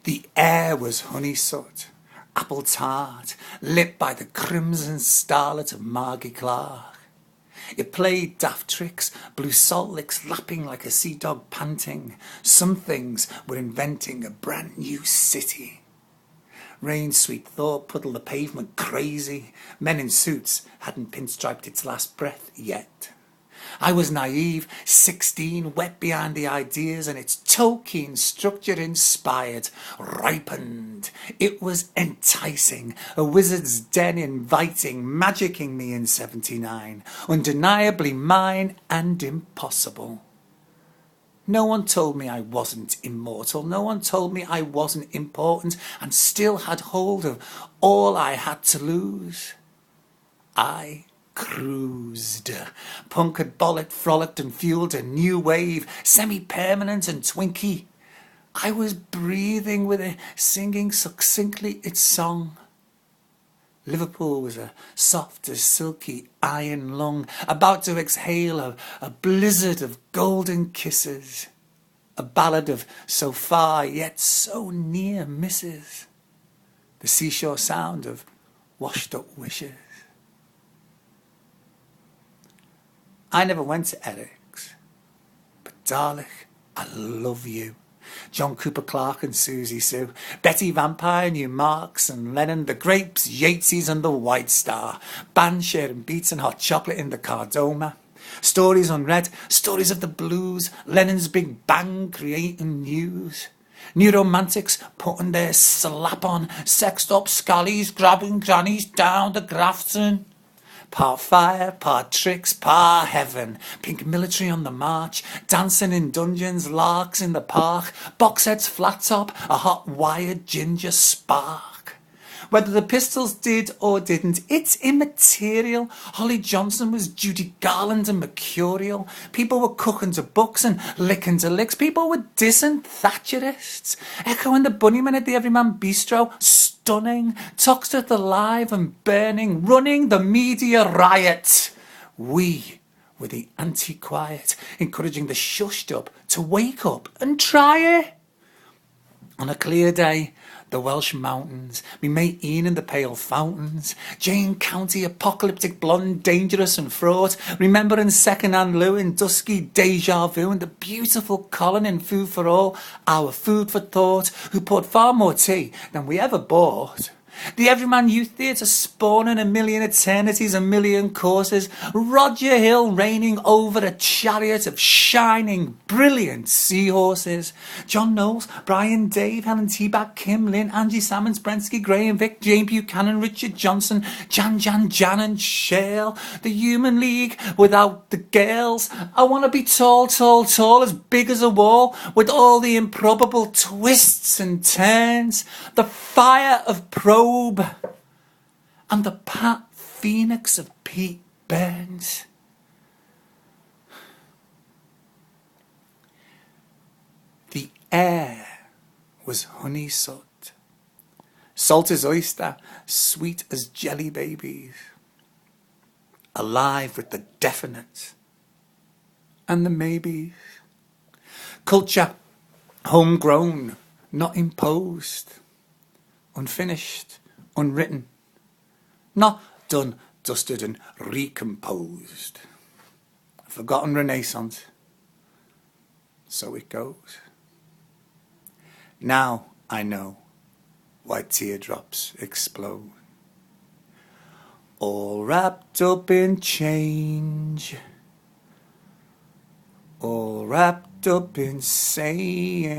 The air was honeysuckle, apple tart, lit by the crimson starlet of Margie Clark. It played daft tricks, blew salt licks, lapping like a sea dog panting. Some things were inventing a brand new city. Rain, sweet thought, puddled the pavement crazy. Men in suits hadn't pinstriped its last breath yet. I was naive, 16, wet behind the ideas, and its Tolkien structure inspired, ripened. It was enticing, a wizard's den inviting, magicking me in 79, undeniably mine and impossible. No one told me I wasn't immortal. No one told me I wasn't important and still had hold of all I had to lose. I cruised. Punk had bollocked, frolicked and fueled a new wave, semi-permanent and twinky. I was breathing with it, singing succinctly its song. Liverpool was a soft as silky iron lung, about to exhale a blizzard of golden kisses, a ballad of so far yet so near misses, the seashore sound of washed up wishes. I never went to Eric's, but darling, I love you. John Cooper Clarke and Susie Sue, Betty Vampire knew Marx and Lennon, the Grapes, Yeatsies and the White Star, band sharing beats and hot chocolate in the Cardoma, stories unread, stories of the blues, Lennon's Big Bang creating news, new romantics putting their slap on, sexed up scallies grabbing grannies down the Grafton. Part fire, part tricks, part heaven. Pink military on the march, dancing in dungeons, larks in the park, box heads flat top, a hot wired ginger spark. Whether the Pistols did or didn't, it's immaterial. Holly Johnson was Judy Garland and mercurial. People were cooking to books and licking to licks. People were dissing Thatcherists, echoing the Bunnymen at the Everyman Bistro. Stunning, Toxteth alive and burning, running the media riot. We were the anti-quiet, encouraging the shushed up to wake up and try it. On a clear day, the Welsh mountains, me mate Ian in the pale fountains, Jane County, apocalyptic blonde, dangerous and fraught, remembering second-hand Lou in dusky deja vu, and the beautiful Colin in Food for All, our food for thought, who poured far more tea than we ever bought. The Everyman Youth Theatre spawning a million eternities, a million courses. Roger Hill reigning over a chariot of shining, brilliant seahorses. John Knowles, Brian Dave, Helen Teabag, Kim Lynn, Angie Salmons, Brensky, Graham Vick, Jane Buchanan, Richard Johnson, Jan and Shale. The Human League without the girls. I want to be tall, as big as a wall, with all the improbable twists and turns. The fire of Probe and the Pat Phoenix of Pete Burns. The air was honeysuckle, salt as oyster, sweet as jelly babies, alive with the definite and the maybes. Culture, homegrown, not imposed, unfinished, unwritten, not done, dusted and recomposed. A forgotten renaissance. So it goes. Now I know why teardrops explode. All wrapped up in change. All wrapped up in saying